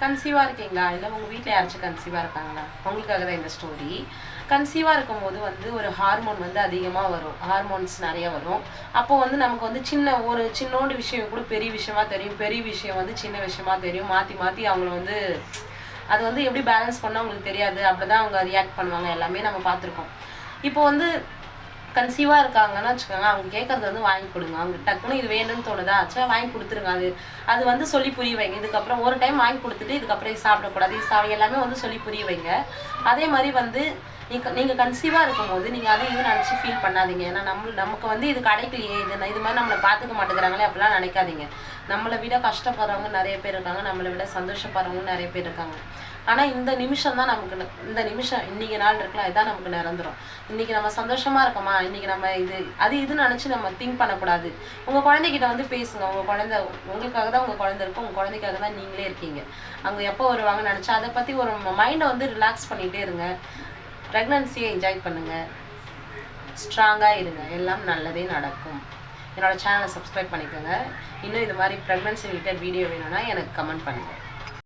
கன்சீவாக இருக்கீங்களா, இல்லை உங்கள் வீட்டில் யாராச்சும் கன்சீவாக இருக்காங்களா, உங்களுக்காக தான் இந்த ஸ்டோரி. கன்சீவாக இருக்கும்போது வந்து ஒரு ஹார்மோன் வந்து அதிகமாக வரும், ஹார்மோன்ஸ் நிறைய வரும். அப்போது வந்து நமக்கு வந்து ஒரு சின்னோண்டு விஷயம் கூட பெரிய விஷயமா தெரியும், பெரிய விஷயம் வந்து சின்ன விஷயமா தெரியும். மாற்றி மாற்றி அவங்கள வந்து அது வந்து எப்படி பேலன்ஸ் பண்ணால் அவங்களுக்கு தெரியாது. அப்படி தான் அவங்க ரியாக்ட் பண்ணுவாங்க. எல்லாமே நம்ம பார்த்துருக்கோம். இப்போ வந்து கன்சீவாக இருக்காங்கன்னு வச்சுக்கோங்க, அவங்க கேட்குறது வந்து வாங்கி கொடுங்க. அவங்க டக்குன்னு இது வேணும்னு தோணுதா, சரி வாங்கி கொடுத்துருங்க. அது வந்து சொல்லி புரிய வைங்க. இதுக்கப்புறம் ஒரு டைம் வாங்கி கொடுத்துட்டு இதுக்கப்புறம் இது சாப்பிடக்கூடாது, இது எல்லாமே வந்து சொல்லி புரிய வைங்க. அதே மாதிரி வந்து நீங்கள் கன்சீவாக இருக்கும்போது நீங்கள் அதை இது நினச்சி ஃபீல் பண்ணாதீங்க. ஏன்னா நமக்கு வந்து இது கிடைக்கலையே, இது மாதிரி நம்மளை பார்த்துக்க மாட்டேங்கிறாங்களே அப்படிலாம் நினைக்காதீங்க. நம்மளை விட கஷ்டப்படுறவங்க நிறைய பேர் இருக்காங்க, நம்மளை விட சந்தோஷப்படுறவங்க நிறைய பேர் இருக்காங்க. ஆனால் இந்த நிமிஷம் தான் நமக்கு, இந்த நிமிஷம் இன்றைக்கி நாள் இருக்கலாம், இதுதான் நமக்கு நிரந்தரம். இன்றைக்கி நம்ம சந்தோஷமாக இருக்கோமா, இன்றைக்கி நம்ம இதுன்னு நினச்சி நம்ம திங்க் பண்ணக்கூடாது. உங்கள் குழந்தைகிட்ட வந்து பேசுங்க. உங்கள் குழந்தை உங்களுக்காக தான் உங்கள் குழந்தை இருக்கும், உங்கள் குழந்தைக்காக தான் நீங்களே இருக்கீங்க. அவங்க எப்போ வருவாங்கன்னு நினச்சா அதை பற்றி ஒரு மைண்டை வந்து ரிலாக்ஸ் பண்ணிகிட்டே இருங்க. ப்ரெக்னன்சியை என்ஜாய் பண்ணுங்கள், ஸ்ட்ராங்காக இருங்க, எல்லாம் நல்லதே நடக்கும். என்னோடய சேனலை சப்ஸ்கிரைப் பண்ணிக்கோங்க. இன்னும் இது மாதிரி ப்ரெக்னன்சி ரிலேட்டட் வீடியோ வேணும்னா எனக்கு கமெண்ட் பண்ணுங்கள்.